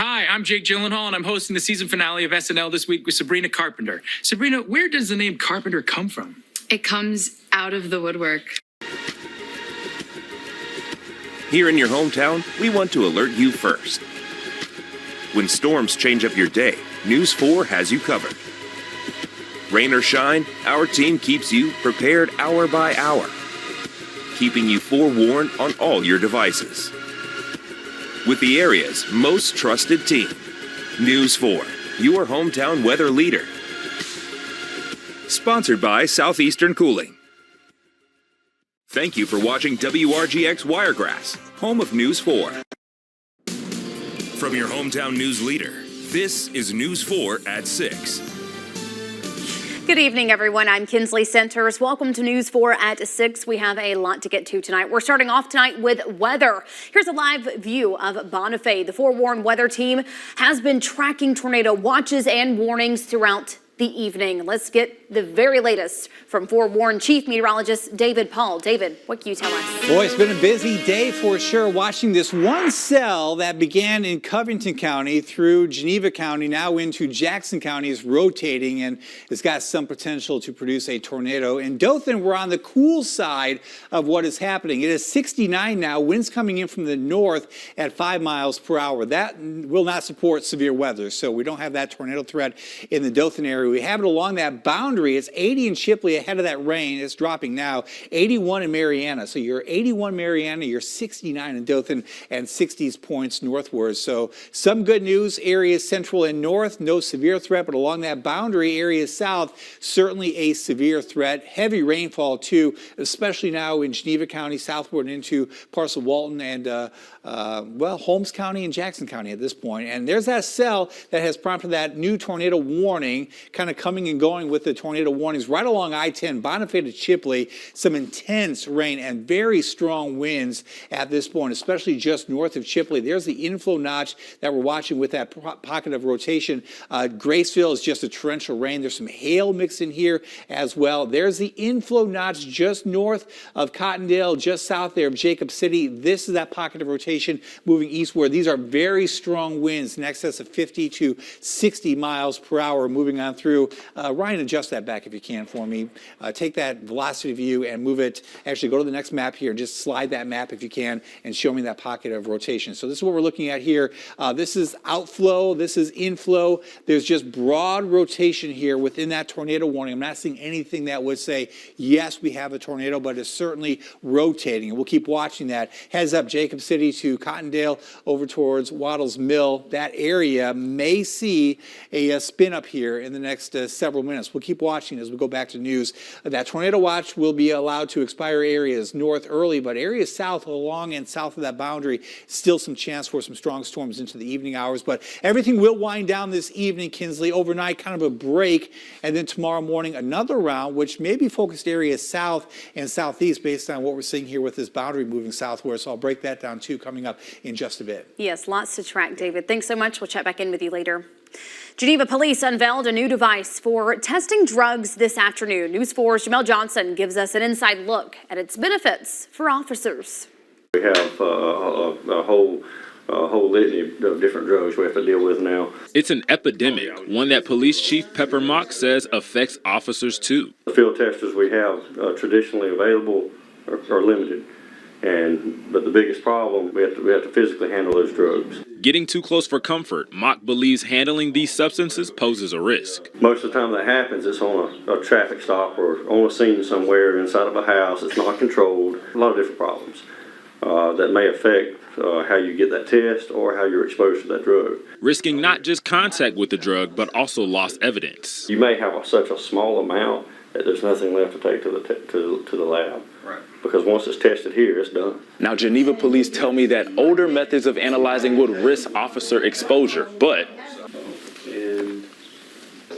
Hi, I'm Jake Gyllenhaal, and I'm hosting the season finale of SNL this week with Sabrina Carpenter. Sabrina, where does the name Carpenter come from? It comes out of the woodwork. Here in your hometown, we want to alert you first. When storms change up your day, News 4 has you covered. Rain or shine, our team keeps you prepared hour by hour, keeping you forewarned on all your devices. With the area's most trusted team, News 4, your hometown weather leader. Sponsored by Southeastern Cooling. Thank you for watching WRGX Wiregrass, home of News 4. From your hometown news leader, this is News 4 at 6. Good evening, everyone. I'm Kinsley Centers. Welcome to News 4 at 6. We have a lot to get to tonight. We're starting off tonight with weather. Here's a live view of Bonifay. The forewarned weather team has been tracking tornado watches and warnings throughout the evening. Let's get the very latest from forewarned Chief Meteorologist David Paul. David, what can you tell us? Boy, it's been a busy day for sure. Watching this one cell that began in Covington County through Geneva County, now into Jackson County, is rotating and it's got some potential to produce a tornado. In Dothan, we're on the cool side of what is happening. It is 69 now, winds coming in from the north at 5 miles per hour. That will not support severe weather, so we don't have that tornado threat in the Dothan area. We have it along that boundary. It's 80 in Shipley ahead of that rain. It's dropping now. 81 in Mariana. So you're 81 Mariana, you're 69 in Dothan, and 60s points northward. So some good news. Areas central and north, no severe threat, but along that boundary, areas south, certainly a severe threat. Heavy rainfall too, especially now in Geneva County, southward into parts of Walton and Holmes County and Jackson County at this point. And there's that cell that has prompted that new tornado warning, kind of coming and going with the tornado warnings right along I-10, Bonifay to Chipley. Some intense rain and very strong winds at this point, especially just north of Chipley. There's the inflow notch that we're watching with that pocket of rotation. Graceville is just a torrential rain. There's some hail mixed in here as well. There's the inflow notch just north of Cottondale, just south there of Jacob City. This is that pocket of rotation moving eastward. These are very strong winds in excess of 50 to 60 miles per hour moving on through. Ryan, adjust that back if you can for me. Take that velocity view and move it. Actually, go to the next map here and just slide that map if you can and show me that pocket of rotation. So this is what we're looking at here. This is outflow. This is inflow. There's just broad rotation here within that tornado warning. I'm not seeing anything that would say, yes, we have a tornado, but it's certainly rotating. And we'll keep watching that. Heads up Jacob City to Cottondale over towards Waddles Mill. That area may see a spin up here in the next several minutes. We'll keep watching as we go back to news. That tornado watch will be allowed to expire areas north early, but areas south along and south of that boundary, still some chance for some strong storms into the evening hours. But everything will wind down this evening, Kinsley. Overnight, kind of a break, and then tomorrow morning, another round, which may be focused areas south and southeast based on what we're seeing here with this boundary moving southward. So I'll break that down too coming up in just a bit. Yes, lots to track, David. Thanks so much. We'll check back in with you later. Geneva police unveiled a new device for testing drugs this afternoon. News 4's Jamel Johnson gives us an inside look at its benefits for officers. We have a whole litany of different drugs we have to deal with now. It's an epidemic, one that Police Chief Pepper Mock says affects officers too. The field testers we have traditionally available are limited. But the biggest problem, we have to physically handle those drugs. Getting too close for comfort, Mock believes handling these substances poses a risk. Most of the time that happens, it's on a traffic stop or on a scene somewhere inside of a house. It's not controlled. A lot of different problems that may affect how you get that test or how you're exposed to that drug. Risking not just contact with the drug, but also lost evidence. You may have such a small amount that there's nothing left to take to the lab. Right. Because once it's tested here, it's done. Now, Geneva police tell me that older methods of analyzing would risk officer exposure, but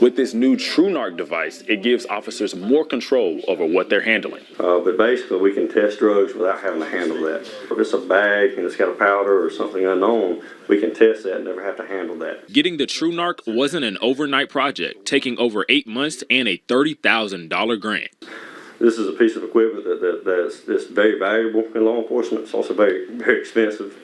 with this new TrueNarc device, it gives officers more control over what they're handling. But basically, we can test drugs without having to handle that. If it's a bag and it's got a powder or something unknown, we can test that and never have to handle that. Getting the TrueNarc wasn't an overnight project, taking over 8 months and a $30,000 grant. This is a piece of equipment that's very valuable in law enforcement. It's also very, very expensive.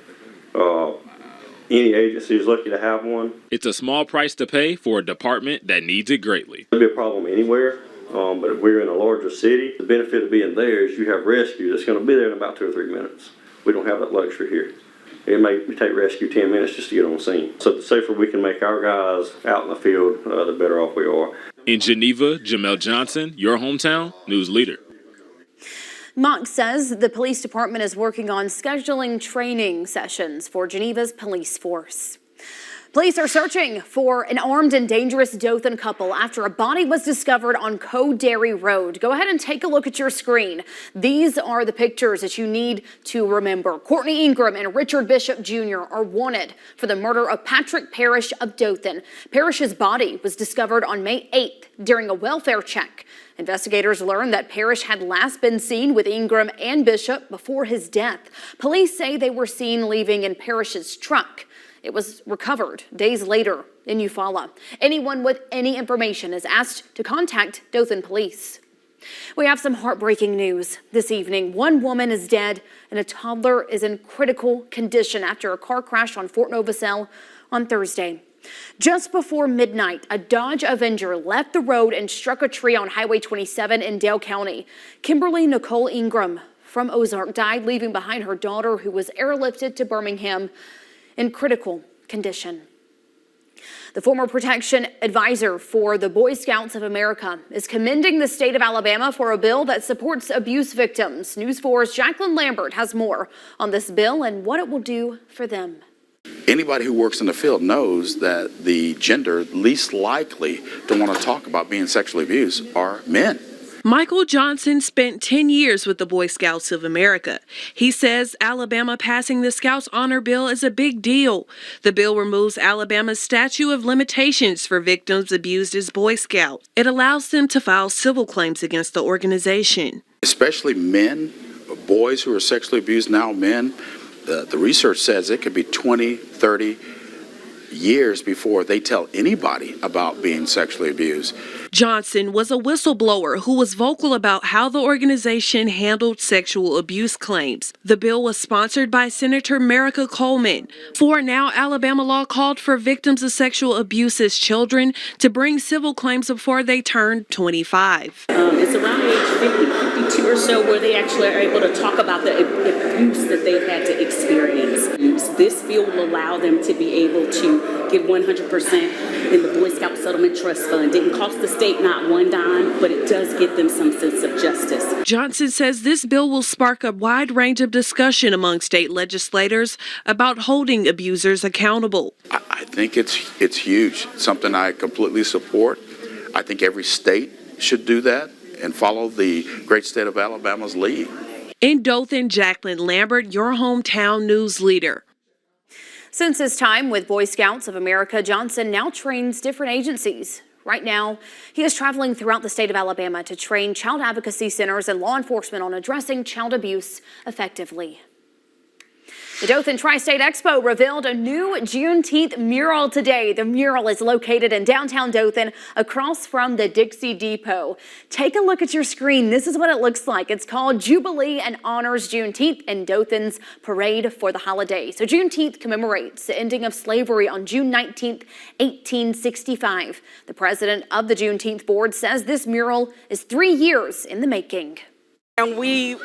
Any agency is lucky to have one. It's a small price to pay for a department that needs it greatly. It'd be a problem anywhere, but if we're in a larger city, the benefit of being there is you have rescue that's going to be there in about 2 or 3 minutes. We don't have that luxury here. It may take rescue 10 minutes just to get on scene. So the safer we can make our guys out in the field, the better off we are. In Geneva, Jamel Johnson, your hometown news leader. Mock says the police department is working on scheduling training sessions for Geneva's police force. Police are searching for an armed and dangerous Dothan couple after a body was discovered on Dairy Road. Go ahead and take a look at your screen. These are the pictures that you need to remember. Courtney Ingram and Richard Bishop Jr. are wanted for the murder of Patrick Parrish of Dothan. Parrish's body was discovered on May 8th during a welfare check. Investigators learned that Parrish had last been seen with Ingram and Bishop before his death. Police say they were seen leaving in Parrish's truck. It was recovered days later in Eufaula. Anyone with any information is asked to contact Dothan Police. We have some heartbreaking news this evening. One woman is dead and a toddler is in critical condition after a car crash on Fort Novacell on Thursday. Just before midnight, a Dodge Avenger left the road and struck a tree on Highway 27 in Dale County. Kimberly Nicole Ingram from Ozark died, leaving behind her daughter, who was airlifted to Birmingham in critical condition. The former protection advisor for the Boy Scouts of America is commending the state of Alabama for a bill that supports abuse victims. News 4's Jacqueline Lambert has more on this bill and what it will do for them. Anybody who works in the field knows that the gender least likely to want to talk about being sexually abused are men. Michael Johnson spent 10 years with the Boy Scouts of America. He says Alabama passing the Scouts Honor Bill is a big deal. The bill removes Alabama's statute of limitations for victims abused as Boy Scouts. It allows them to file civil claims against the organization. Especially men, boys who are sexually abused, now men. The research says it could be 20, 30 years before they tell anybody about being sexually abused. Johnson was a whistleblower who was vocal about how the organization handled sexual abuse claims. The bill was sponsored by Senator Marica Coleman. For now, Alabama law called for victims of sexual abuse as children to bring civil claims before they turn 25. It's around age 52 or so where they actually are able to talk about the abuse that they've had to experience. This bill will allow them to be able to give 100% in the Boy Scout Settlement Trust Fund. Didn't cost the state not one dime, but it does give them some sense of justice. Johnson says this bill will spark a wide range of discussion among state legislators about holding abusers accountable. I think it's huge, something I completely support. I think every state should do that and follow the great state of Alabama's lead. In Dothan, Jacqueline Lambert, your hometown news leader. Since his time with Boy Scouts of America, Johnson now trains different agencies. Right now, he is traveling throughout the state of Alabama to train child advocacy centers and law enforcement on addressing child abuse effectively. The Dothan Tri-State Expo revealed a new Juneteenth mural today. The mural is located in downtown Dothan across from the Dixie Depot. Take a look at your screen. This is what it looks like. It's called Jubilee and Honors Juneteenth and Dothan's Parade for the Holiday. So Juneteenth commemorates the ending of slavery on June 19th, 1865. The president of the Juneteenth board says this mural is 3 years in the making. And we've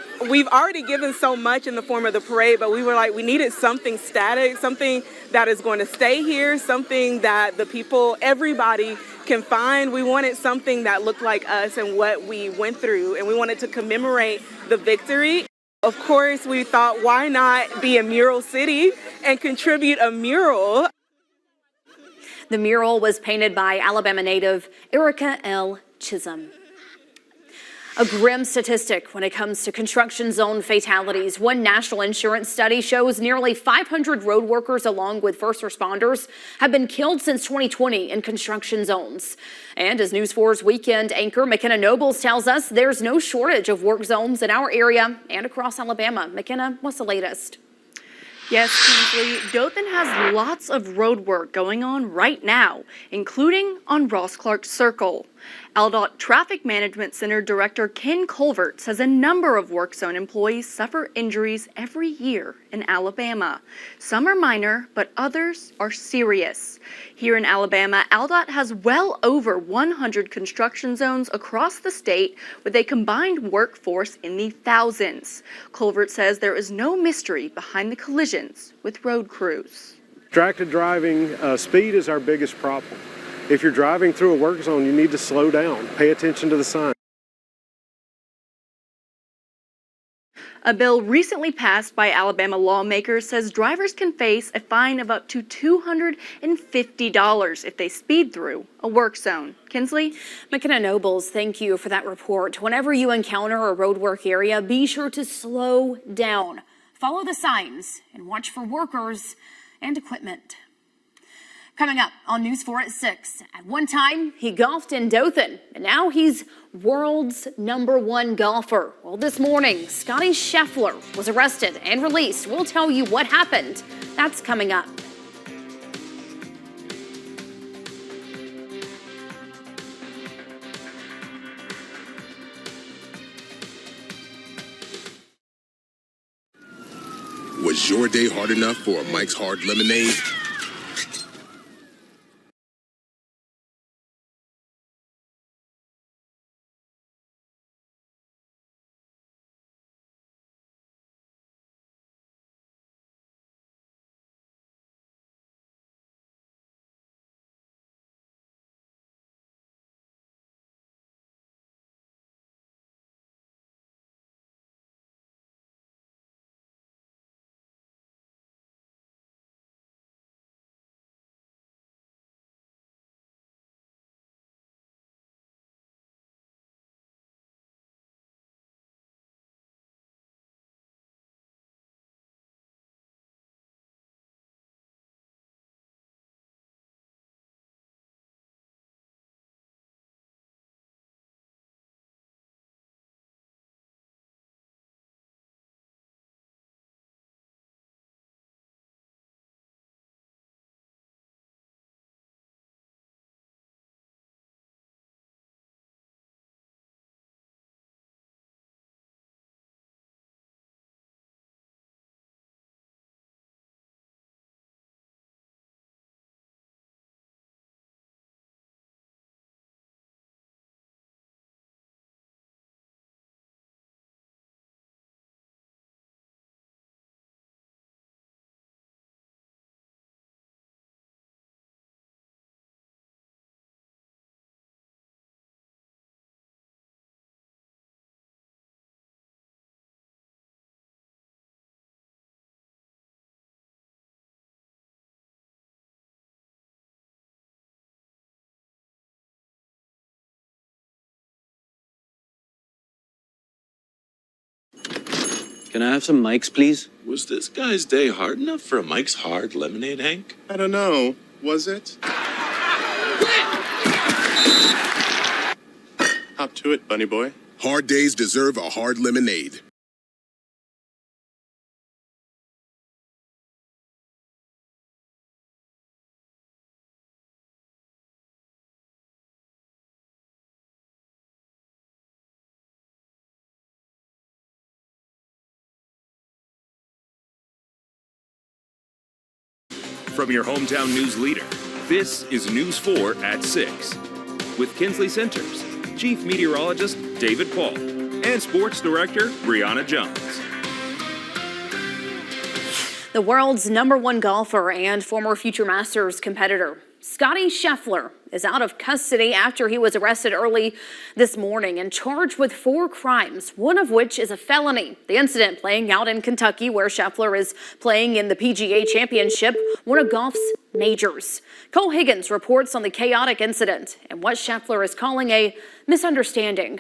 already given so much in the form of the parade, but we were like, we needed something static, something that is going to stay here, something that the people, everybody can find. We wanted something that looked like us and what we went through, and we wanted to commemorate the victory. Of course, we thought, why not be a mural city and contribute a mural? The mural was painted by Alabama native Erica L. Chisholm. A grim statistic when it comes to construction zone fatalities. One national insurance study shows nearly 500 road workers along with first responders have been killed since 2020 in construction zones. And as News 4's weekend anchor McKenna Nobles tells us, there's no shortage of work zones in our area and across Alabama. McKenna, what's the latest? Yes, Kingsley, Dothan has lots of road work going on right now, including on Ross Clark Circle. ALDOT Traffic Management Center Director Ken Colvert says a number of work zone employees suffer injuries every year in Alabama. Some are minor, but others are serious. Here in Alabama, ALDOT has well over 100 construction zones across the state with a combined workforce in the thousands. Colvert says there is no mystery behind the collisions with road crews. Distracted driving, speed is our biggest problem. If you're driving through a work zone, you need to slow down, pay attention to the sign. A bill recently passed by Alabama lawmakers says drivers can face a fine of up to $250 if they speed through a work zone. Kinsley? McKenna Nobles, thank you for that report. Whenever you encounter a roadwork area, be sure to slow down. Follow the signs and watch for workers and equipment. Coming up on News 4 at 6. At one time, he golfed in Dothan, and now he's world's #1 golfer. Well, this morning, Scotty Scheffler was arrested and released. We'll tell you what happened. That's coming up. Was your day hard enough for a Mike's Hard Lemonade? Can I have some mics, please? Was this guy's day hard enough for a Mike's Hard Lemonade, Hank? I don't know. Was it? Hop to it, bunny boy. Hard days deserve a hard lemonade. From your hometown news leader, this is News 4 at 6. With Kinsley Centers, Chief Meteorologist David Paul, and Sports Director Brianna Jones. The world's #1 golfer and former Future Masters competitor, Scotty Scheffler, is out of custody after he was arrested early this morning and charged with 4 crimes, one of which is a felony. The incident playing out in Kentucky, where Scheffler is playing in the PGA Championship, one of golf's majors. Cole Higgins reports on the chaotic incident and what Scheffler is calling a misunderstanding.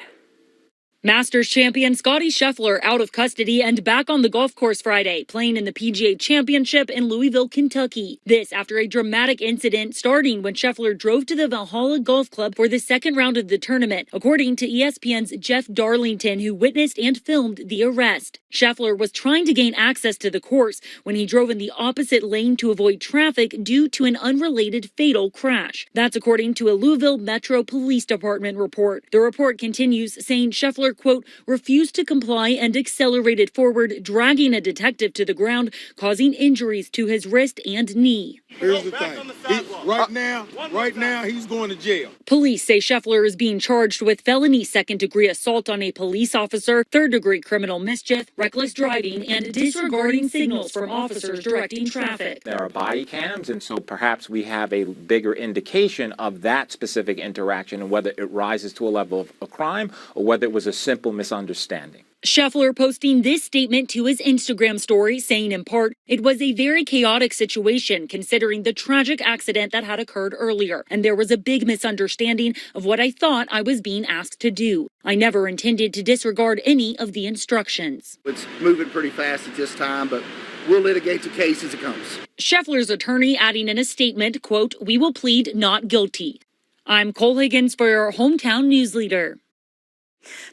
Masters champion Scottie Scheffler out of custody and back on the golf course Friday, playing in the PGA Championship in Louisville, Kentucky. This after a dramatic incident starting when Scheffler drove to the Valhalla Golf Club for the second round of the tournament, according to ESPN's Jeff Darlington, who witnessed and filmed the arrest. Scheffler was trying to gain access to the course when he drove in the opposite lane to avoid traffic due to an unrelated fatal crash. That's according to a Louisville Metro Police Department report. The report continues saying Scheffler, quote, refused to comply and accelerated forward, dragging a detective to the ground, causing injuries to his wrist and knee. Here's the thing. Right now, he's going to jail. Police say Scheffler is being charged with felony second-degree assault on a police officer, third-degree criminal mischief, reckless driving, and disregarding signals from officers directing traffic. There are body cams, and so perhaps we have a bigger indication of that specific interaction and whether it rises to a level of a crime or whether it was a simple misunderstanding. Scheffler posting this statement to his Instagram story, saying in part, it was a very chaotic situation considering the tragic accident that had occurred earlier, and there was a big misunderstanding of what I thought I was being asked to do. I never intended to disregard any of the instructions. It's moving pretty fast at this time, but we'll litigate the case as it comes. Scheffler's attorney adding in a statement, quote, we will plead not guilty. I'm Cole Higgins for your Hometown News Leader.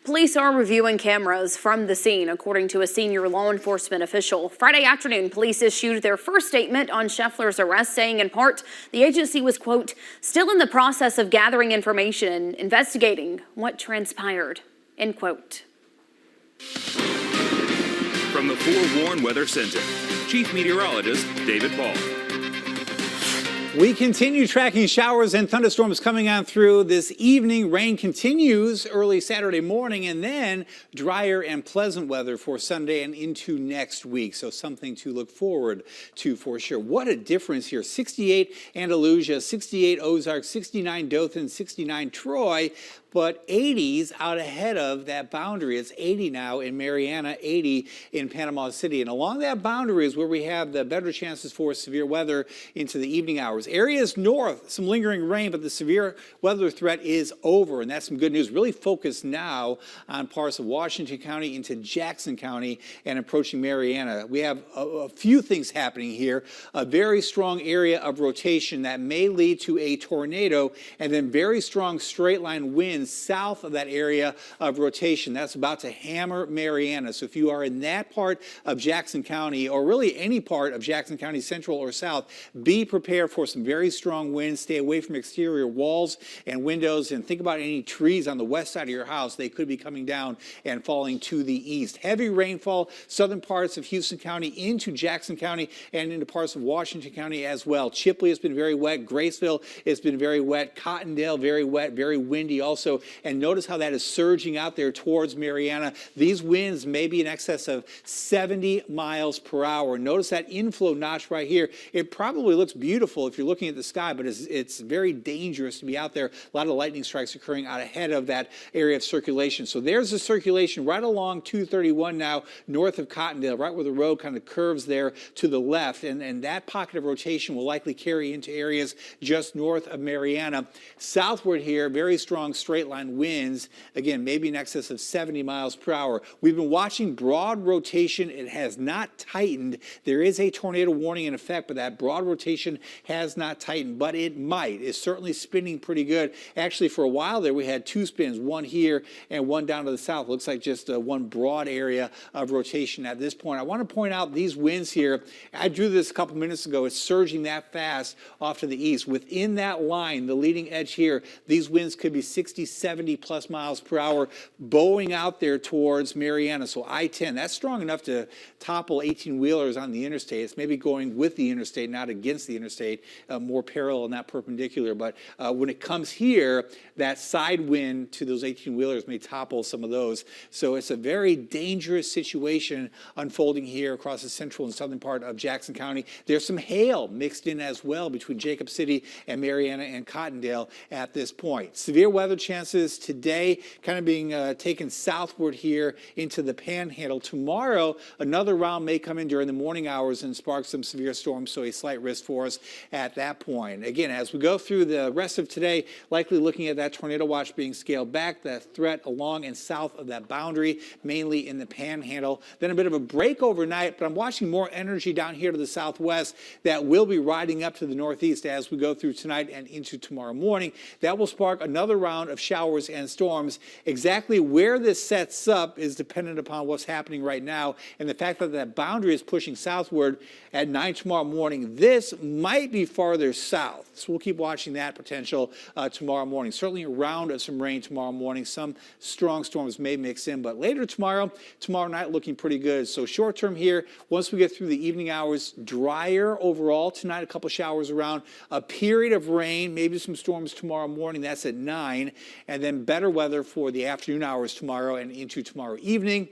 Police are reviewing cameras from the scene, according to a senior law enforcement official. Friday afternoon, police issued their first statement on Scheffler's arrest, saying in part, the agency was, quote, still in the process of gathering information and investigating what transpired, end quote. From the Forewarn Weather Center, Chief Meteorologist David Ball. We continue tracking showers and thunderstorms coming on through this evening. Rain continues early Saturday morning, and then drier and pleasant weather for Sunday and into next week. So something to look forward to for sure. What a difference here. 68 Andalusia, 68 Ozarks, 69 Dothan, 69 Troy. But 80s out ahead of that boundary. It's 80 now in Mariana, 80 in Panama City. And along that boundary is where we have the better chances for severe weather into the evening hours. Areas north, some lingering rain, but the severe weather threat is over. And that's some good news. Really focused now on parts of Washington County into Jackson County and approaching Mariana. We have a few things happening here. A very strong area of rotation that may lead to a tornado, and then very strong straight line winds south of that area of rotation. That's about to hammer Mariana. So if you are in that part of Jackson County, or really any part of Jackson County, central or south, be prepared for some very strong winds. Stay away from exterior walls and windows, and think about any trees on the west side of your house. They could be coming down and falling to the east. Heavy rainfall, southern parts of Houston County into Jackson County and into parts of Washington County as well. Chipley has been very wet. Graceville has been very wet. Cottondale, very wet, very windy also. And notice how that is surging out there towards Mariana. These winds may be in excess of 70 miles per hour. Notice that inflow notch right here. It probably looks beautiful if you're looking at the sky, but it's very dangerous to be out there. A lot of lightning strikes occurring out ahead of that area of circulation. So there's the circulation right along 231 now, north of Cottondale, right where the road kind of curves there to the left. And that pocket of rotation will likely carry into areas just north of Mariana. Southward here, very strong straight line winds, again, maybe in excess of 70 miles per hour. We've been watching broad rotation. It has not tightened. There is a tornado warning in effect, but that broad rotation has not tightened, but it might. It's certainly spinning pretty good. Actually, for a while there, we had two spins, one here and one down to the south. Looks like just one broad area of rotation at this point. I want to point out these winds here. I drew this a couple minutes ago. It's surging that fast off to the east. Within that line, the leading edge here, these winds could be 60, 70 plus miles per hour, bowing out there towards Mariana. So I-10, that's strong enough to topple 18-wheelers on the interstate. It's maybe going with the interstate, not against the interstate, more parallel and not perpendicular. But when it comes here, that side wind to those 18-wheelers may topple some of those. So it's a very dangerous situation unfolding here across the central and southern part of Jackson County. There's some hail mixed in as well between Jacob City and Mariana and Cottondale at this point. Severe weather chances today kind of being taken southward here into the Panhandle. Tomorrow, another round may come in during the morning hours and spark some severe storms, so a slight risk for us at at that point. Again, as we go through the rest of today, likely looking at that tornado watch being scaled back, that threat along and south of that boundary, mainly in the panhandle. Then a bit of a break overnight, but I'm watching more energy down here to the southwest that will be riding up to the northeast as we go through tonight and into tomorrow morning. That will spark another round of showers and storms. Exactly where this sets up is dependent upon what's happening right now, and the fact that that boundary is pushing southward at 9 tomorrow morning. This might be farther south, so we'll keep watching that potential tomorrow morning. Certainly around some rain tomorrow morning. Some strong storms may mix in, but later tomorrow night looking pretty good. So short term here, once we get through the evening hours, drier overall tonight, a couple showers around, a period of rain, maybe some storms tomorrow morning. That's at 9, and then better weather for the afternoon hours tomorrow and into tomorrow evening.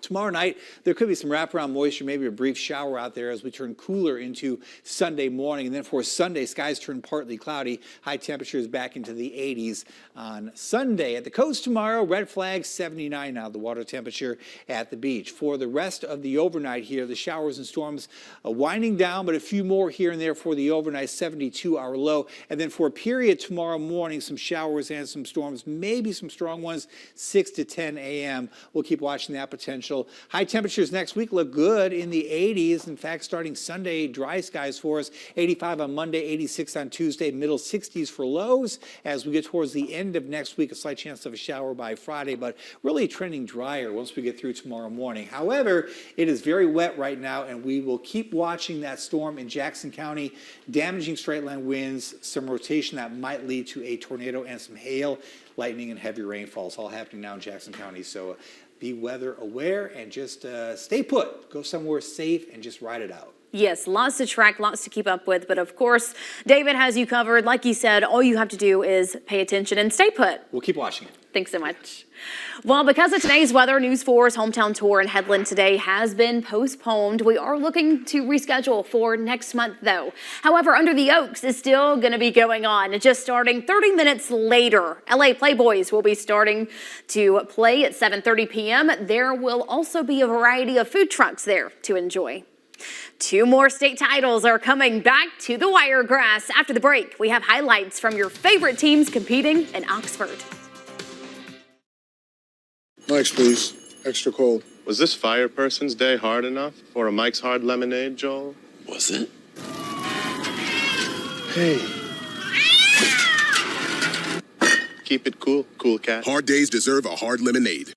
Tomorrow night, there could be some wraparound moisture, maybe a brief shower out there as we turn cooler into Sunday morning. And then for Sunday, skies turn partly cloudy. High temperatures back into the 80s on Sunday. At the coast tomorrow, red flag 79 now, the water temperature at the beach. For the rest of the overnight here, the showers and storms winding down, but a few more here and there for the overnight, 72-hour low. And then for a period tomorrow morning, some showers and some storms, maybe some strong ones, 6 to 10 a.m. We'll keep watching that potential. High temperatures next week look good in the 80s. In fact, starting Sunday, dry skies for us. 85 on Monday, 86 on Tuesday, middle 60s for lows. As we get towards the end of next week, a slight chance of a shower by Friday, but really trending drier once we get through tomorrow morning. However, it is very wet right now, and we will keep watching that storm in Jackson County, damaging straight line winds, some rotation that might lead to a tornado and some hail, lightning, and heavy rainfalls all happening now in Jackson County. So be weather aware and just stay put. Go somewhere safe and just ride it out. Yes, lots to track, lots to keep up with. But of course, David has you covered. Like you said, all you have to do is pay attention and stay put. We'll keep watching it. Thanks so much. Well, because of today's weather, News 4's hometown tour in Headland today has been postponed. We are looking to reschedule for next month, though. However, Under the Oaks is still going to be going on. Just starting 30 minutes later, LA Playboys will be starting to play at 7:30 p.m. There will also be a variety of food trucks there to enjoy. 2 more state titles are coming back to the Wiregrass. After the break, we have highlights from your favorite teams competing in Oxford. Mike's, please. Extra cold. Was this fire person's day hard enough for a Mike's Hard Lemonade, Joel? Was it? Hey. Keep it cool, cool cat. Hard days deserve a hard lemonade.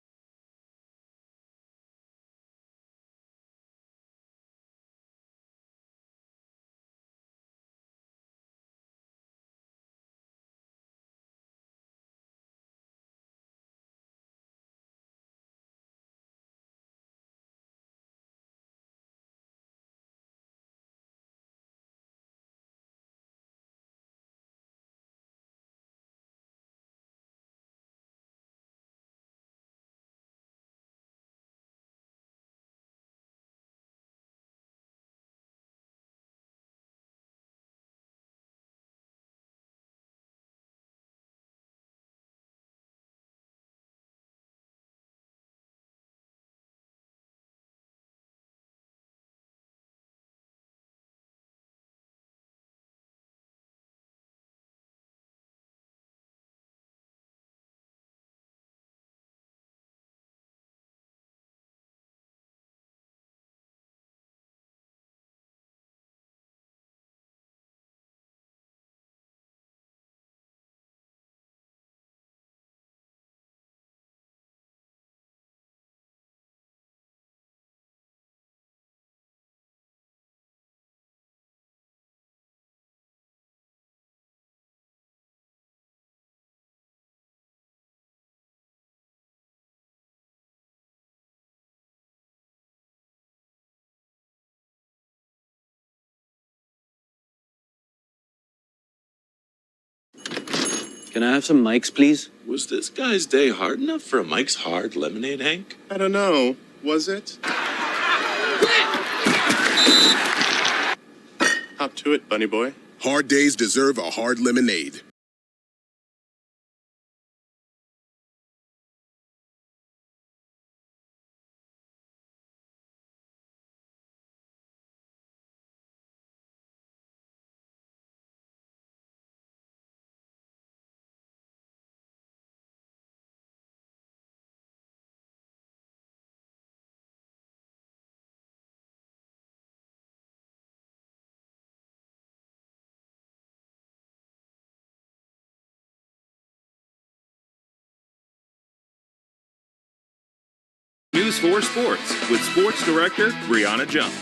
Can I have some mics, please? Was this guy's day hard enough for a Mike's Hard Lemonade, Hank? I don't know. Was it? Hop to it, bunny boy. Hard days deserve a hard lemonade. News 4 Sports with Sports Director Brianna Jones.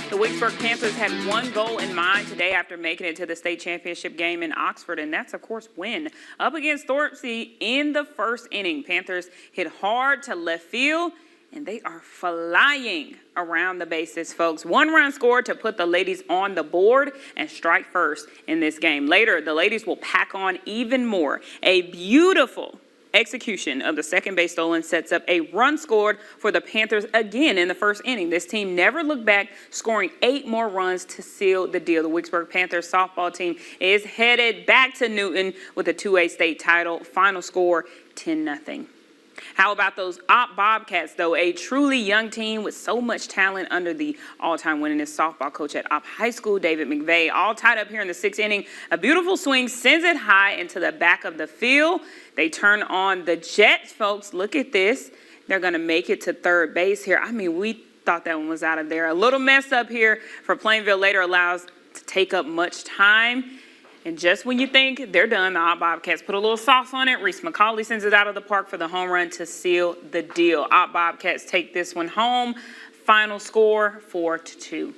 The Wicksburg Panthers had one goal in mind today after making it to the state championship game in Oxford, and that's, of course, win. Up against Thorpsey in the first inning, Panthers hit hard to left field, and they are flying around the bases, folks. One run scored to put the ladies on the board and strike first in this game. Later, the ladies will pack on even more. A beautiful execution of the second base stolen sets up a run scored for the Panthers again in the first inning. This team never looked back, scoring 8 more runs to seal the deal. The Wicksburg Panthers softball team is headed back to Newton with a 2A state title. Final score 10-0. How about those Opp Bobcats, though? A truly young team with so much talent under the all-time winningest softball coach at Opp High School, David McVeigh. All tied up here in the 6th inning. A beautiful swing sends it high into the back of the field. They turn on the Jets, folks. Look at this. They're going to make it to third base here. I mean, we thought that one was out of there. A little mess up here for Plainville later allows to take up much time. And just when you think they're done, the Opp Bobcats put a little sauce on it. Reese McCauley sends it out of the park for the home run to seal the deal. Opp Bobcats take this one home. Final score 4-2.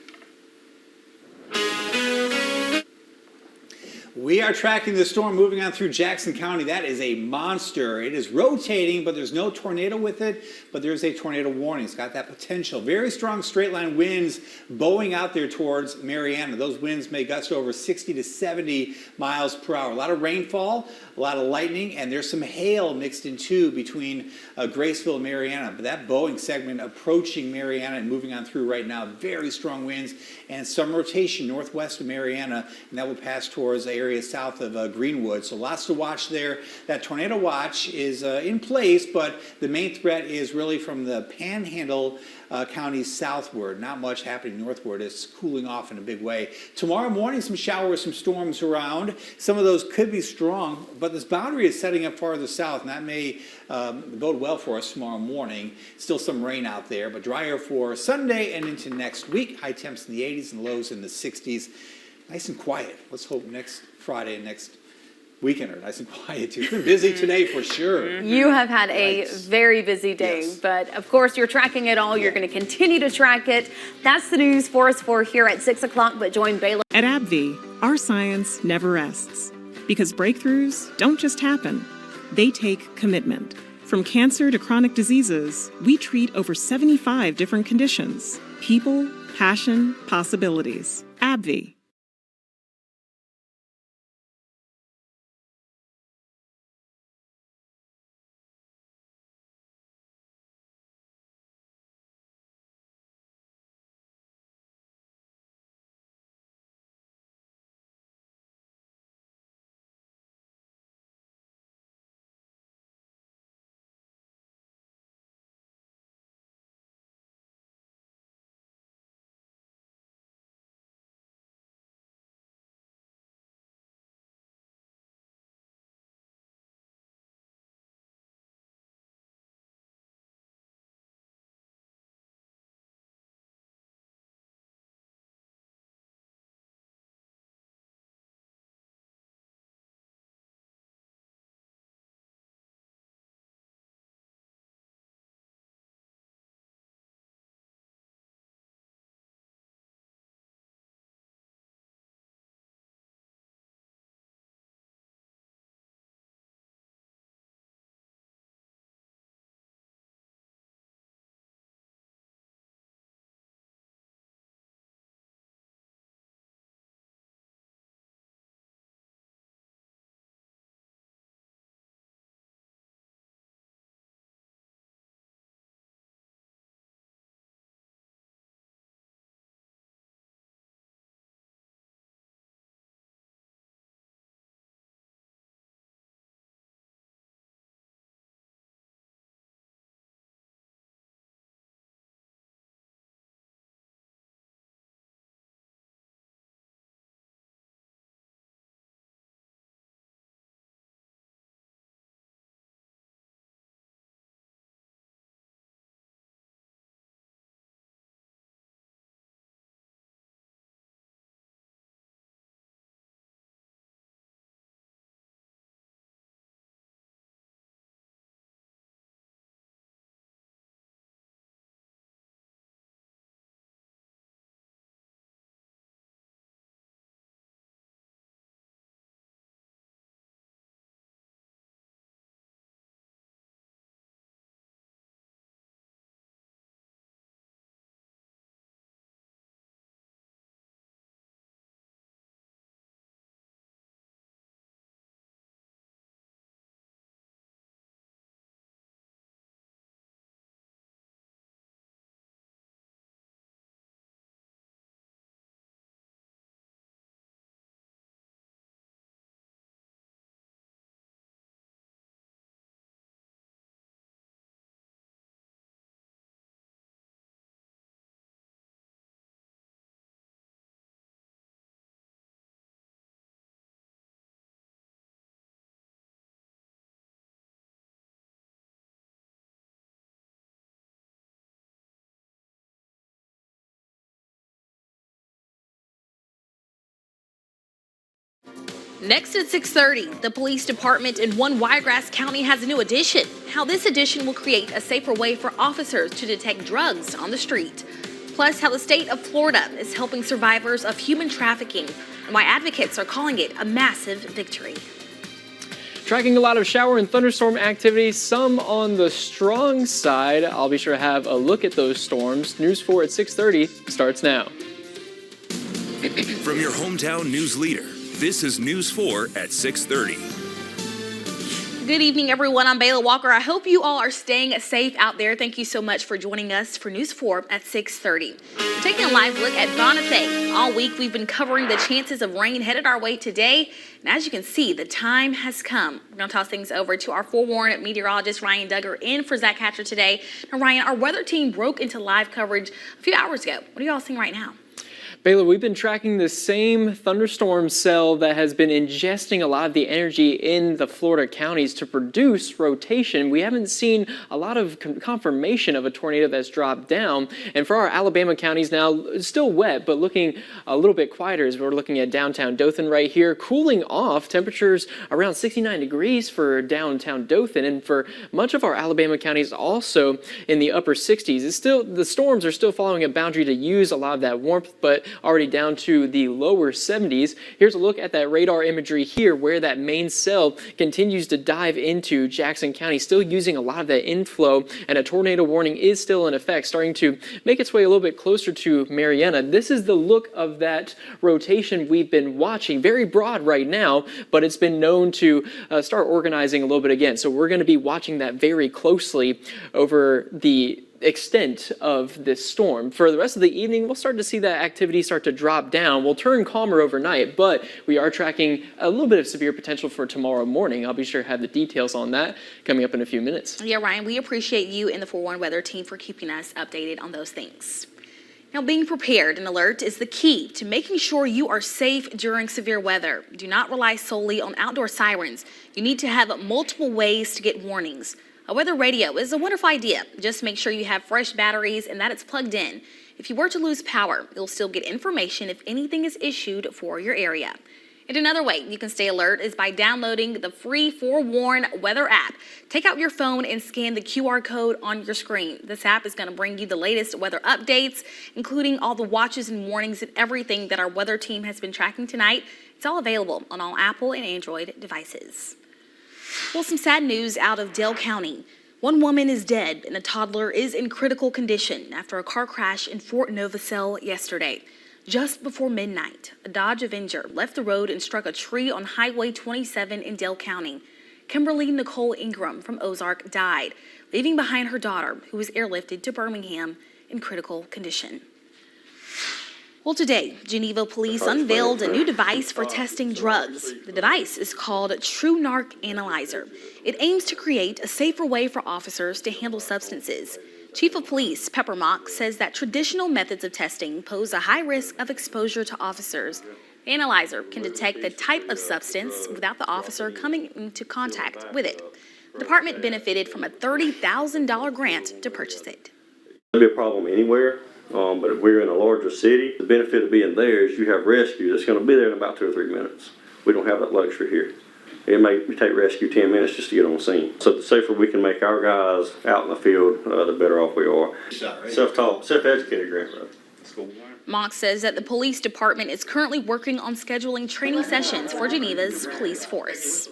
We are tracking the storm moving on through Jackson County. That is a monster. It is rotating, but there's no tornado with it, but there's a tornado warning. It's got that potential. Very strong straight line winds bowing out there towards Mariana. Those winds may gust over 60 to 70 miles per hour. A lot of rainfall, a lot of lightning, and there's some hail mixed in too between Graceville and Mariana. But that bowing segment approaching Mariana and moving on through right now, very strong winds and some rotation northwest of Mariana, and that will pass towards the area south of Greenwood. So lots to watch there. That tornado watch is in place, but the main threat is really from the Panhandle counties southward. Not much happening northward. It's cooling off in a big way. Tomorrow morning, some showers, some storms around. Some of those could be strong, but this boundary is setting up farther south, and that may bode well for us tomorrow morning. Still some rain out there, but drier for Sunday and into next week. High temps in the 80s and lows in the 60s. Nice and quiet. Let's hope next Friday and next weekend are nice and quiet too. It's been busy today for sure. You have had a very busy day, but of course you're tracking it all. You're going to continue to track it. That's the news for us for here at 6 o'clock, but join Baylor. At AbbVie, our science never rests because breakthroughs don't just happen. They take commitment. From cancer to chronic diseases, we treat over 75 different conditions. People, passion, possibilities. AbbVie. Next at 6:30, the police department in Wiregrass County has a new addition. How this addition will create a safer way for officers to detect drugs on the street. Plus, how the state of Florida is helping survivors of human trafficking and why advocates are calling it a massive victory. Tracking a lot of shower and thunderstorm activity, some on the strong side. I'll be sure to have a look at those storms. News 4 at 6:30 starts now. From your hometown news leader, this is News 4 at 6:30. Good evening, everyone. I'm Bayla Walker. I hope you all are staying safe out there. Thank you so much for joining us for News 4 at 6:30. We're taking a live look at Bonifay. All week, we've been covering the chances of rain headed our way today. And as you can see, the time has come. We're going to toss things over to our forewarned meteorologist, Ryan Duggar, in for Zach Hatcher today. Now, Ryan, our weather team broke into live coverage a few hours ago. What are you all seeing right now? Baylor, we've been tracking the same thunderstorm cell that has been ingesting a lot of the energy in the Florida counties to produce rotation. We haven't seen a lot of confirmation of a tornado that's dropped down. And for our Alabama counties now, it's still wet, but looking a little bit quieter as we're looking at downtown Dothan right here, cooling off. Temperatures around 69 degrees for downtown Dothan. And for much of our Alabama counties, also in the upper 60s. It's still, the storms are still following a boundary to use a lot of that warmth, but already down to the lower 70s. Here's a look at that radar imagery here where that main cell continues to dive into Jackson County, still using a lot of that inflow, and a tornado warning is still in effect, starting to make its way a little bit closer to Marietta. This is the look of that rotation we've been watching, very broad right now, but it's been known to start organizing a little bit again. So we're going to be watching that very closely over the extent of this storm. For the rest of the evening, we'll start to see that activity start to drop down. We'll turn calmer overnight, but we are tracking a little bit of severe potential for tomorrow morning. I'll be sure to have the details on that coming up in a few minutes. Yeah, Ryan, we appreciate you and the forewarned weather team for keeping us updated on those things. Now, being prepared and alert is the key to making sure you are safe during severe weather. Do not rely solely on outdoor sirens. You need to have multiple ways to get warnings. A weather radio is a wonderful idea. Just make sure you have fresh batteries and that it's plugged in. If you were to lose power, you'll still get information if anything is issued for your area. And another way you can stay alert is by downloading the free Forewarn Weather app. Take out your phone and scan the QR code on your screen. This app is going to bring you the latest weather updates, including all the watches and warnings and everything that our weather team has been tracking tonight. It's all available on all Apple and Android devices. Well, some sad news out of Dale County. One woman is dead and a toddler is in critical condition after a car crash in Fort Novacell yesterday. Just before midnight, a Dodge Avenger left the road and struck a tree on Highway 27 in Dale County. Kimberly Nicole Ingram from Ozark died, leaving behind her daughter, who was airlifted to Birmingham in critical condition. Well, today, Geneva police unveiled a new device for testing drugs. The device is called TrueNarc Analyzer. It aims to create a safer way for officers to handle substances. Chief of Police Pepper Mock says that traditional methods of testing pose a high risk of exposure to officers. The analyzer can detect the type of substance without the officer coming into contact with it. The department benefited from a $30,000 grant to purchase it. It'll be a problem anywhere. But if we're in a larger city, the benefit of being there is you have rescue that's going to be there in about 2 or 3 minutes. We don't have that luxury here. It may take rescue 10 minutes just to get on scene. So the safer we can make our guys out in the field, the better off we are. Self-taught, self-educated grandfather. Mock says that the police department is currently working on scheduling training sessions for Geneva's police force.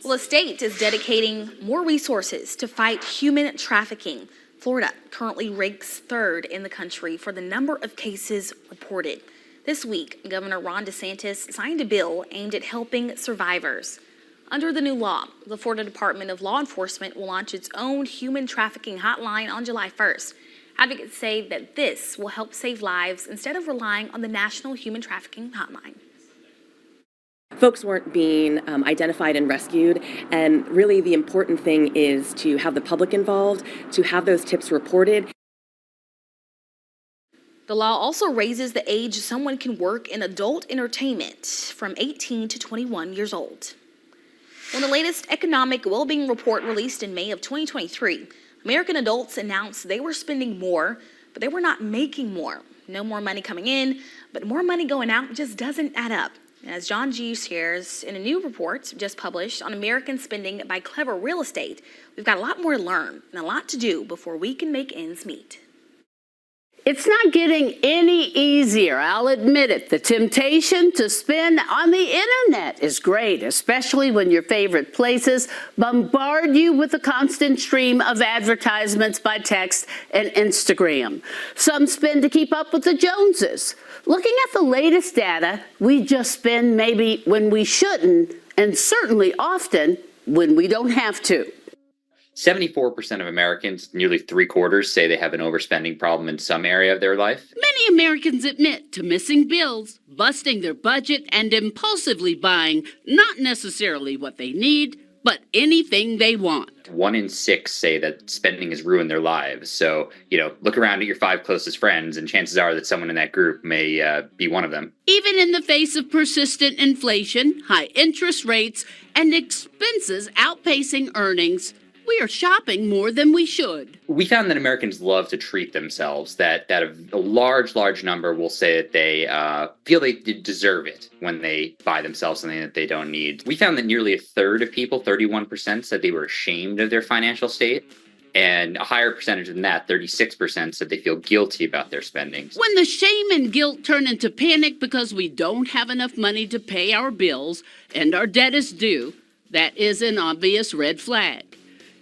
Well, the state is dedicating more resources to fight human trafficking. Florida currently ranks 3rd in the country for the number of cases reported. This week, Governor Ron DeSantis signed a bill aimed at helping survivors. Under the new law, the Florida Department of Law Enforcement will launch its own human trafficking hotline on July 1st. Advocates say that this will help save lives instead of relying on the National Human Trafficking Hotline. Folks weren't being identified and rescued, and really the important thing is to have the public involved, to have those tips reported. The law also raises the age someone can work in adult entertainment from 18 to 21 years old. In the latest economic well-being report released in May of 2023, American adults announced they were spending more, but they were not making more. No more money coming in, but more money going out just doesn't add up. As John G. shares in a new report just published on American spending by clever real estate, we've got a lot more to learn and a lot to do before we can make ends meet. It's not getting any easier, I'll admit it. The temptation to spend on the internet is great, especially when your favorite places bombard you with a constant stream of advertisements by text and Instagram. Some spend to keep up with the Joneses. Looking at the latest data, we just spend maybe when we shouldn't, and certainly often when we don't have to. 74% of Americans, nearly 3/4, say they have an overspending problem in some area of their life. Many Americans admit to missing bills, busting their budget, and impulsively buying not necessarily what they need, but anything they want. 1 in 6 say that spending has ruined their lives. So, look around at your 5 closest friends, and chances are that someone in that group may be one of them. Even in the face of persistent inflation, high interest rates, and expenses outpacing earnings, we are shopping more than we should. We found that Americans love to treat themselves, that a large number will say that they feel they deserve it when they buy themselves something that they don't need. We found that nearly a third of people, 31%, said they were ashamed of their financial state. And a higher percentage than that, 36%, said they feel guilty about their spending. When the shame and guilt turn into panic because we don't have enough money to pay our bills and our debt is due, that is an obvious red flag.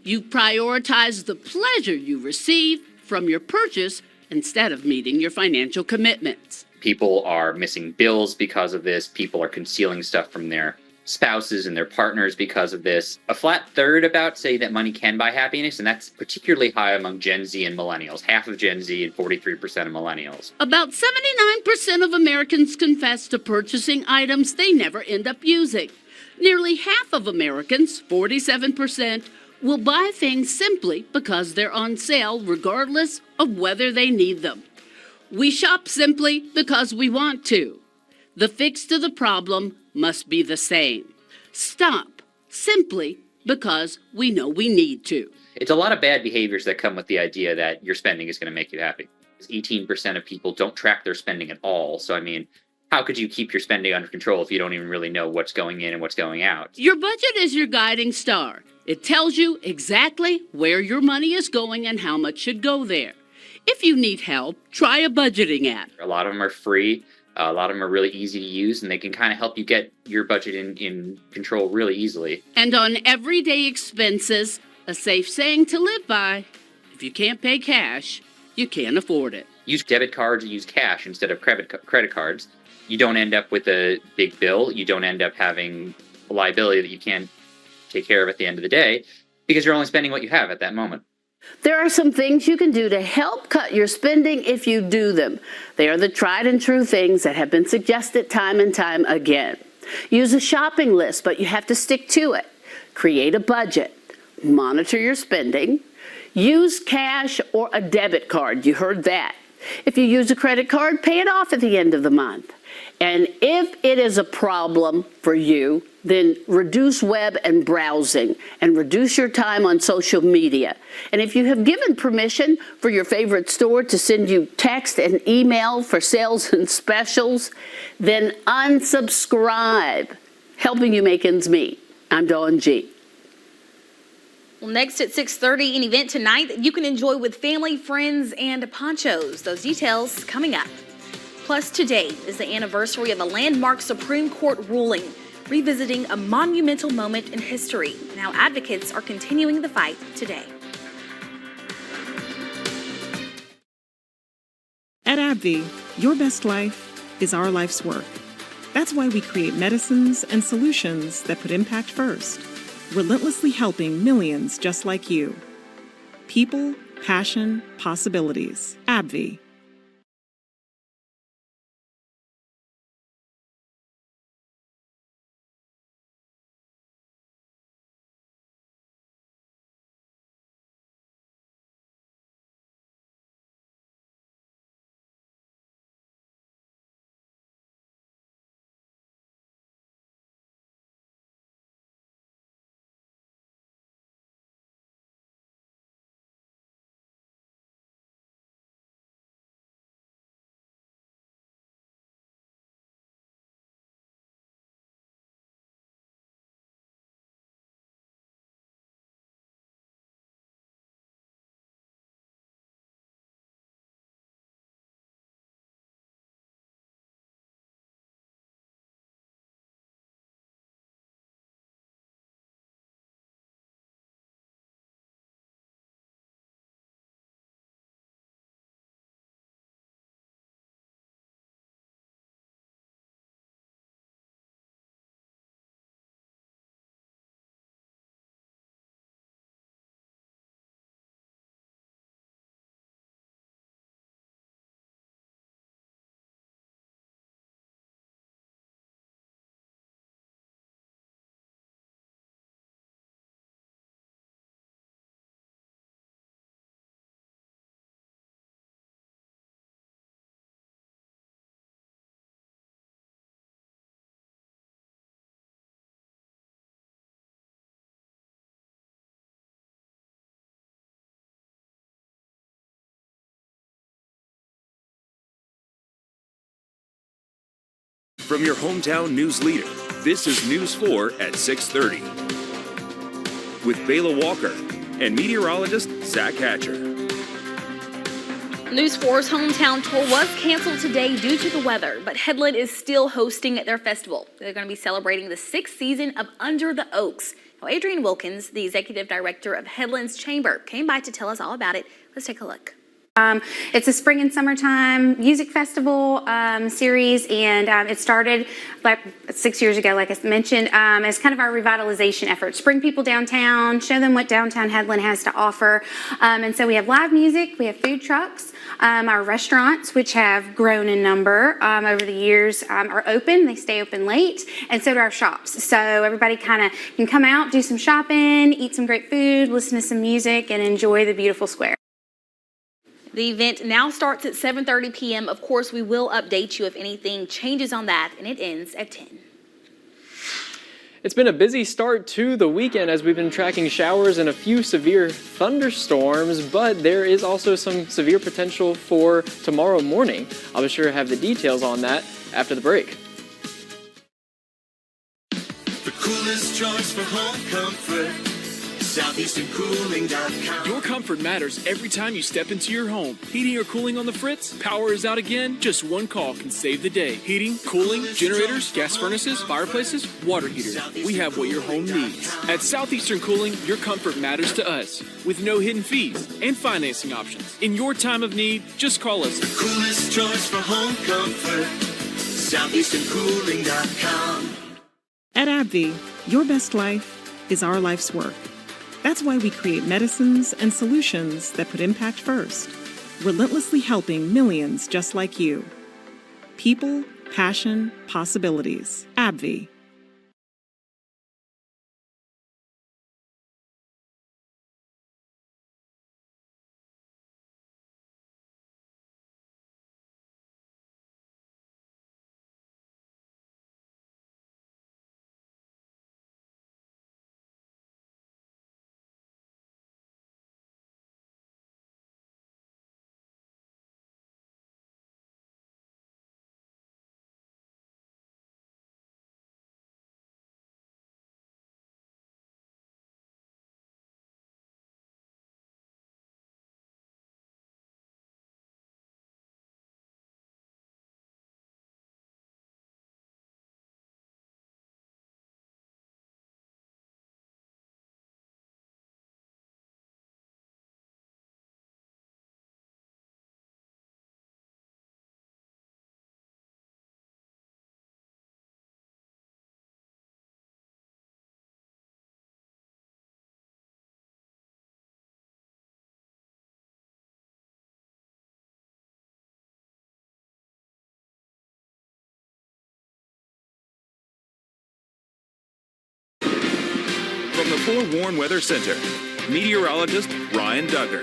You prioritize the pleasure you receive from your purchase instead of meeting your financial commitments. People are missing bills because of this. People are concealing stuff from their spouses and their partners because of this. A flat third about say that money can buy happiness, and that's particularly high among Gen Z and millennials. Half of Gen Z and 43% of millennials. About 79% of Americans confess to purchasing items they never end up using. Nearly half of Americans, 47%, will buy things simply because they're on sale regardless of whether they need them. We shop simply because we want to. The fix to the problem must be the same. Stop simply because we know we need to. It's a lot of bad behaviors that come with the idea that your spending is going to make you happy. 18% of people don't track their spending at all. So, how could you keep your spending under control if you don't even really know what's going in and what's going out? Your budget is your guiding star. It tells you exactly where your money is going and how much should go there. If you need help, try a budgeting app. A lot of them are free. A lot of them are really easy to use, and they can kind of help you get your budget in control really easily. And on everyday expenses, a safe saying to live by: if you can't pay cash, you can't afford it. Use debit cards or use cash instead of credit cards. You don't end up with a big bill. You don't end up having a liability that you can't take care of at the end of the day because you're only spending what you have at that moment. There are some things you can do to help cut your spending if you do them. They are the tried and true things that have been suggested time and time again. Use a shopping list, but you have to stick to it. Create a budget. Monitor your spending. Use cash or a debit card. You heard that. If you use a credit card, pay it off at the end of the month. And if it is a problem for you, then reduce web and browsing and reduce your time on social media. And if you have given permission for your favorite store to send you text and email for sales and specials, then unsubscribe, helping you make ends meet. I'm Dawn G. Well, next at 6:30, an event tonight that you can enjoy with family, friends, and ponchos. Those details coming up. Plus, today is the anniversary of a landmark Supreme Court ruling, revisiting a monumental moment in history. Now, advocates are continuing the fight today. At AbbVie, your best life is our life's work. That's why we create medicines and solutions that put impact first, relentlessly helping millions just like you. People, passion, possibilities. AbbVie. From your hometown news leader, this is News 4 at 6:30 with Bela Walker and meteorologist Zach Hatcher. News 4's hometown tour was canceled today due to the weather, but Headland is still hosting their festival. They're going to be celebrating the 6th season of Under the Oaks. Now, Adrienne Wilkins, the executive director of Headland's Chamber, came by to tell us all about it. Let's take a look. It's a spring and summertime music festival series, and it started like 6 years ago, like I mentioned, as kind of our revitalization effort. Bring people downtown, show them what downtown Headland has to offer. And so we have live music, we have food trucks, our restaurants, which have grown in number over the years, are open. They stay open late, and so do our shops. So everybody kind of can come out, do some shopping, eat some great food, listen to some music, and enjoy the beautiful square. The event now starts at 7:30 p.m. Of course, we will update you if anything changes on that, and it ends at 10. It's been a busy start to the weekend as we've been tracking showers and a few severe thunderstorms, but there is also some severe potential for tomorrow morning. I'll be sure to have the details on that after the break. The coolest choice for home comfort. SoutheasternCooling.com. Your comfort matters every time you step into your home. Heating or cooling on the fritz? Power is out again? Just one call can save the day. Heating, cooling, generators, gas furnaces, fireplaces, water heaters. We have what your home needs. At Southeastern Cooling, your comfort matters to us. With no hidden fees and financing options. In your time of need, just call us. The coolest choice for home comfort. SoutheasternCooling.com. At AbbVie, your best life is our life's work. That's why we create medicines and solutions that put impact first, relentlessly helping millions just like you. People, passion, possibilities. AbbVie. From the Forewarn Weather Center, meteorologist Ryan Duggar.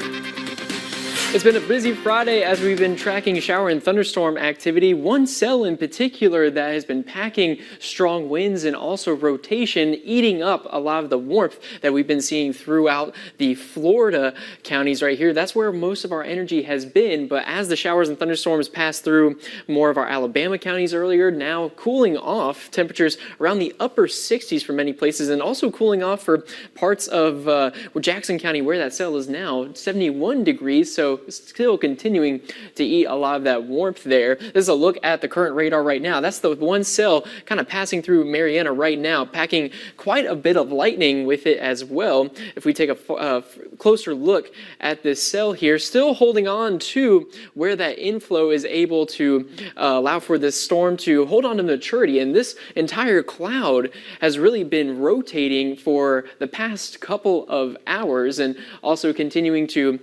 It's been a busy Friday as we've been tracking shower and thunderstorm activity. One cell in particular that has been packing strong winds and also rotation, eating up a lot of the warmth that we've been seeing throughout the Florida counties right here. That's where most of our energy has been. But as the showers and thunderstorms passed through more of our Alabama counties earlier, now cooling off, temperatures around the upper 60s for many places, and also cooling off for parts of Jackson County where that cell is now, 71 degrees. So still continuing to eat a lot of that warmth there. This is a look at the current radar right now. That's the one cell kind of passing through Marietta right now, packing quite a bit of lightning with it as well. If we take a closer look at this cell here, still holding on to where that inflow is able to allow for this storm to hold on to maturity. And this entire cloud has really been rotating for the past couple of hours and also continuing to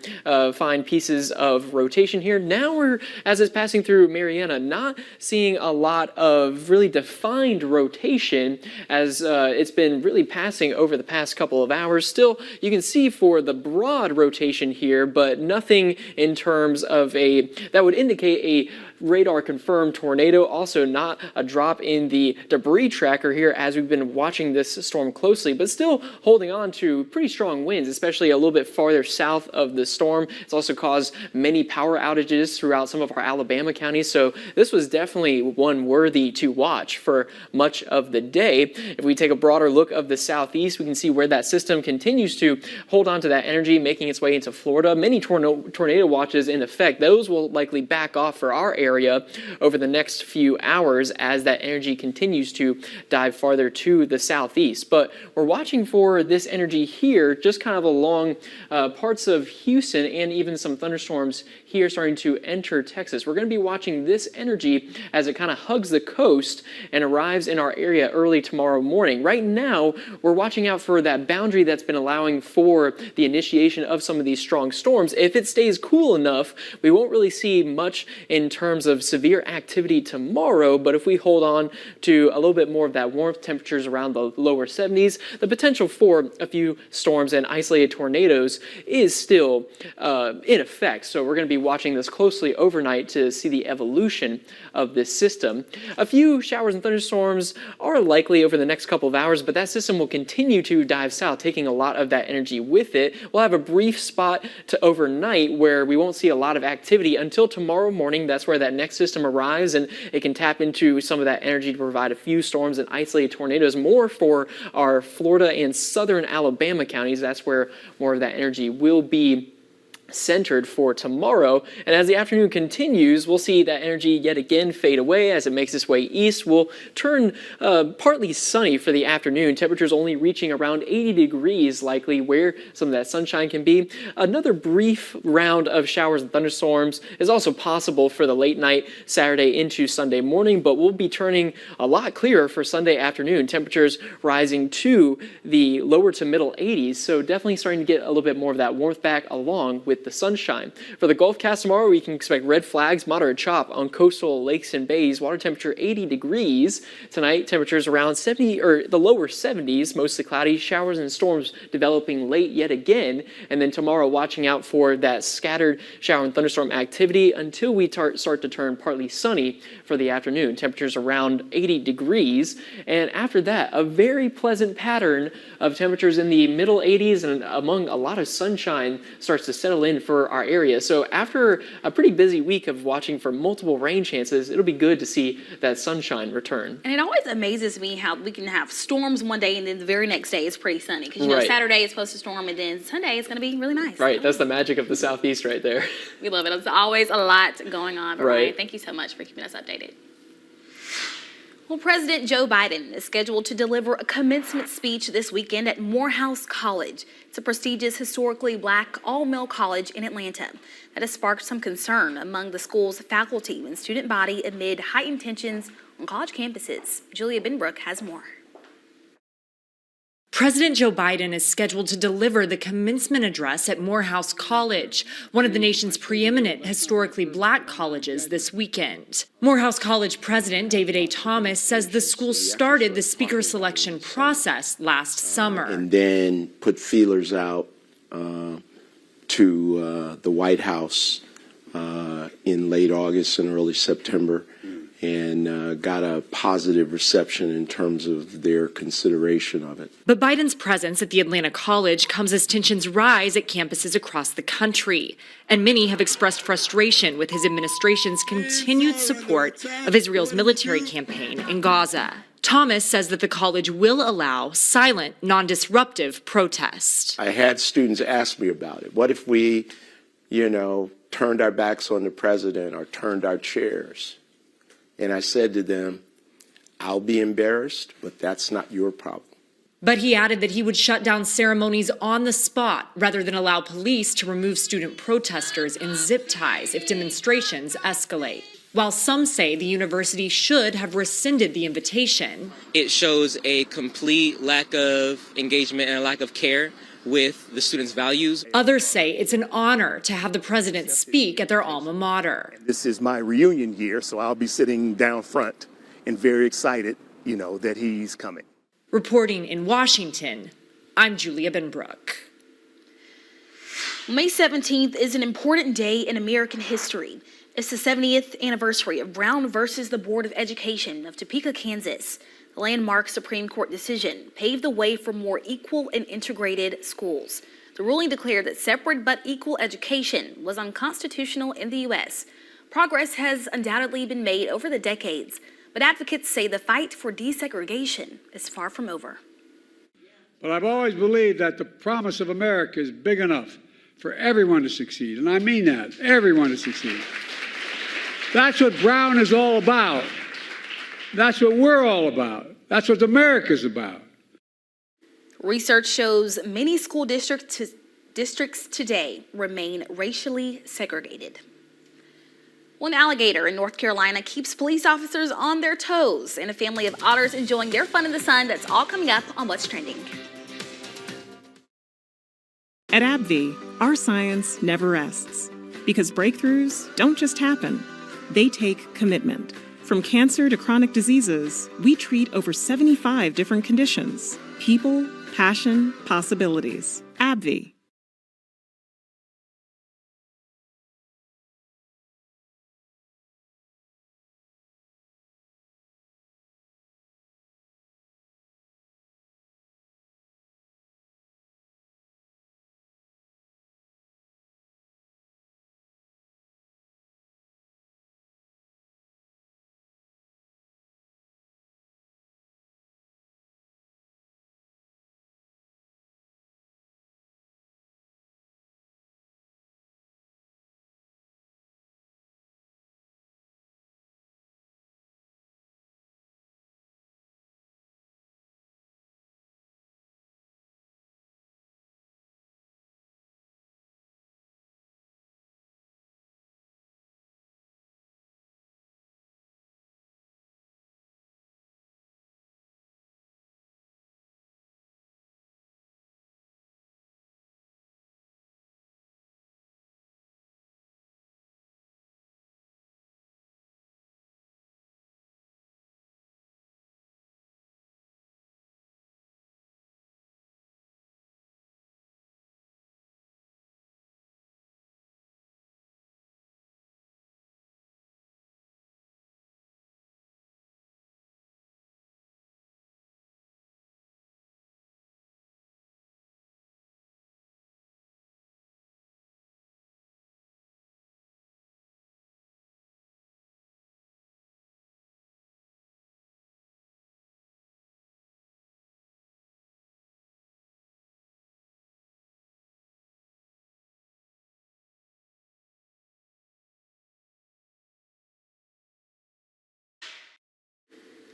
find pieces of rotation here. Now we're, as it's passing through Marietta, not seeing a lot of really defined rotation as it's been really passing over the past couple of hours. Still, you can see for the broad rotation here, but nothing in terms of that would indicate a radar confirmed tornado. Also not a drop in the debris tracker here as we've been watching this storm closely, but still holding on to pretty strong winds, especially a little bit farther south of the storm. It's also caused many power outages throughout some of our Alabama counties, so this was definitely one worthy to watch for much of the day. If we take a broader look of the southeast, we can see where that system continues to hold on to that energy, making its way into Florida. Many tornado watches in effect. Those will likely back off for our area over the next few hours as that energy continues to dive farther to the southeast. But we're watching for this energy here just kind of along parts of Houston and even some thunderstorms here starting to enter Texas. We're going to be watching this energy as it kind of hugs the coast and arrives in our area early tomorrow morning. Right now, we're watching out for that boundary that's been allowing for the initiation of some of these strong storms. If it stays cool enough, we won't really see much in terms of severe activity tomorrow, but if we hold on to a little bit more of that warmth, temperatures around the lower 70s, the potential for a few storms and isolated tornadoes is still in effect. So we're going to be watching this closely overnight to see the evolution of this system. A few showers and thunderstorms are likely over the next couple of hours, but that system will continue to dive south, taking a lot of that energy with it. We'll have a brief spot to overnight where we won't see a lot of activity until tomorrow morning. That's where that next system arrives, and it can tap into some of that energy to provide a few storms and isolated tornadoes, more for our Florida and southern Alabama counties. That's where more of that energy will be centered for tomorrow. And as the afternoon continues, we'll see that energy yet again fade away as it makes its way east. We'll turn partly sunny for the afternoon. Temperatures only reaching around 80 degrees likely where some of that sunshine can be. Another brief round of showers and thunderstorms is also possible for the late night Saturday into Sunday morning, but we'll be turning a lot clearer for Sunday afternoon. Temperatures rising to the lower to middle 80s, so definitely starting to get a little bit more of that warmth back along with the sunshine. For the Gulf Cast tomorrow, we can expect red flags, moderate chop on coastal lakes and bays. Water temperature 80 degrees. Tonight, temperatures around 70 or the lower 70s, mostly cloudy. Showers and storms developing late yet again. And then tomorrow, watching out for that scattered shower and thunderstorm activity until we start to turn partly sunny for the afternoon. Temperatures around 80 degrees. And after that, a very pleasant pattern of temperatures in the middle 80s and among a lot of sunshine starts to settle in for our area. So after a pretty busy week of watching for multiple rain chances, it'll be good to see that sunshine return. And it always amazes me how we can have storms one day and then the very next day it's pretty sunny. Because, you know, Saturday is supposed to storm and then Sunday it's going to be really nice. Right. That's the magic of the Southeast right there. We love it. There's always a lot going on. But Ryan, thank you so much for keeping us updated. Well, President Joe Biden is scheduled to deliver a commencement speech this weekend at Morehouse College. It's a prestigious, historically black, all-male college in Atlanta that has sparked some concern among the school's faculty and student body amid heightened tensions on college campuses. Julia Benbrook has more. President Joe Biden is scheduled to deliver the commencement address at Morehouse College, one of the nation's preeminent historically black colleges, this weekend. Morehouse College President David A. Thomas says the school started the speaker selection process last summer. And then put feelers out to the White House in late August and early September, and got a positive reception in terms of their consideration of it. But Biden's presence at the Atlanta College comes as tensions rise at campuses across the country, and many have expressed frustration with his administration's continued support of Israel's military campaign in Gaza. Thomas says that the college will allow silent, non-disruptive protest. I had students ask me about it. What if we, turned our backs on the president or turned our chairs? And I said to them, I'll be embarrassed, but that's not your problem. But he added that he would shut down ceremonies on the spot rather than allow police to remove student protesters in zip ties if demonstrations escalate. While some say the university should have rescinded the invitation. It shows a complete lack of engagement and a lack of care with the students' values. Others say it's an honor to have the president speak at their alma mater. This is my reunion year, so I'll be sitting down front and very excited, that he's coming. Reporting in Washington, I'm Julia Benbrook. May 17th is an important day in American history. It's the 70th anniversary of Brown versus the Board of Education of Topeka, Kansas. The landmark Supreme Court decision paved the way for more equal and integrated schools. The ruling declared that separate but equal education was unconstitutional in the U.S. Progress has undoubtedly been made over the decades, but advocates say the fight for desegregation is far from over. But I've always believed that the promise of America is big enough for everyone to succeed, and I mean that, everyone to succeed. That's what Brown is all about. That's what we're all about. That's what America's about. Research shows many school districts today remain racially segregated. One alligator in North Carolina keeps police officers on their toes, and a family of otters enjoying their fun in the sun. That's all coming up on What's Trending. At AbbVie, our science never rests. Because breakthroughs don't just happen, they take commitment. From cancer to chronic diseases, we treat over 75 different conditions. People, passion, possibilities. AbbVie.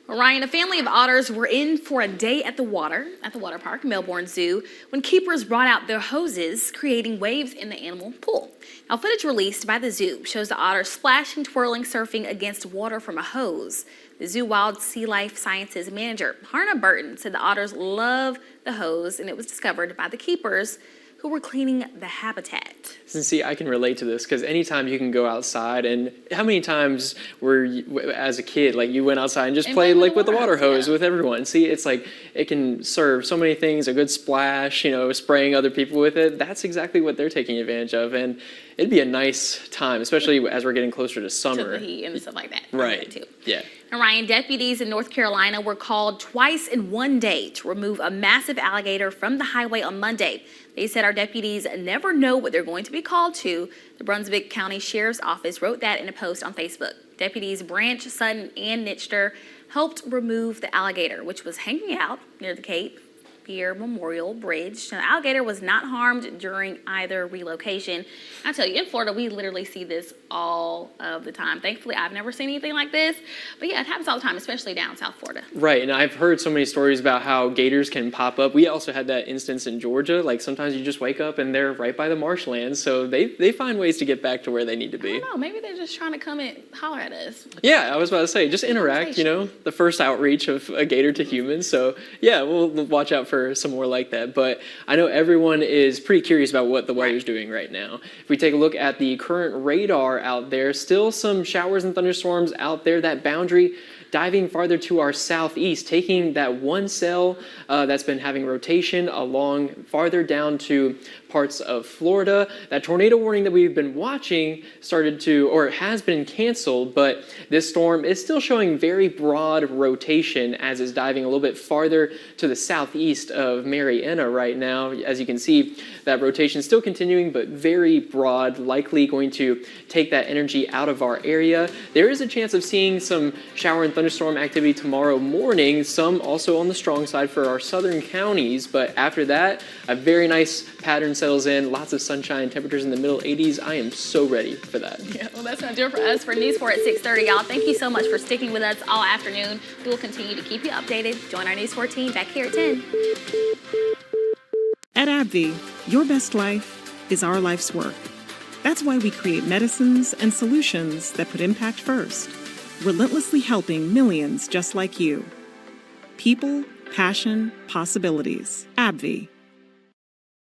Ryan, a family of otters were in for a day at the water park, Melbourne Zoo, when keepers brought out their hoses, creating waves in the animal pool. Now, footage released by the zoo shows the otters splashing, twirling, surfing against water from a hose. The Zoo Wild Sea Life Sciences manager, Harna Burton, said the otters love the hose, and it was discovered by the keepers who were cleaning the habitat. And see, I can relate to this because anytime you can go outside, and how many times were you, as a kid, like you went outside and just played like with the water hose with everyone. See, it's like it can serve so many things, a good splash, spraying other people with it. That's exactly what they're taking advantage of. And it'd be a nice time, especially as we're getting closer to summer. To the heat and stuff like that. Right, yeah. And Ryan, deputies in North Carolina were called twice in one day to remove a massive alligator from the highway on Monday. They said our deputies never know what they're going to be called to. The Brunswick County Sheriff's Office wrote that in a post on Facebook. Deputies Branch, Sutton, and Nitchter helped remove the alligator, which was hanging out near the Cape Fear Memorial Bridge. Now, the alligator was not harmed during either relocation. I tell you, in Florida, we literally see this all of the time. Thankfully, I've never seen anything like this. But yeah, it happens all the time, especially down South Florida. Right, and I've heard so many stories about how gators can pop up. We also had that instance in Georgia. Like sometimes you just wake up and they're right by the marshlands, so they find ways to get back to where they need to be. I don't know, maybe they're just trying to come and holler at us. Yeah, I was about to say, just interact, the first outreach of a gator to humans. So yeah, we'll watch out for some more like that. But I know everyone is pretty curious about what the weather's doing right now. If we take a look at the current radar out there, still some showers and thunderstorms out there. That boundary diving farther to our southeast, taking that one cell that's been having rotation along farther down to parts of Florida. That tornado warning that we've been watching has been canceled, but this storm is still showing very broad rotation as it's diving a little bit farther to the southeast of Marietta right now. As you can see, that rotation is still continuing, but very broad, likely going to take that energy out of our area. There is a chance of seeing some shower and thunderstorm activity tomorrow morning, some also on the strong side for our southern counties, but after that, a very nice pattern settles in, lots of sunshine, temperatures in the middle 80s. I am so ready for that. Yeah, well, that's going to do it for us for News 4 at 6:30, y'all. Thank you so much for sticking with us all afternoon. We will continue to keep you updated. Join our News 4 team back here at 10. At AbbVie, your best life is our life's work. That's why we create medicines and solutions that put impact first, relentlessly helping millions just like you. People, passion, possibilities. AbbVie.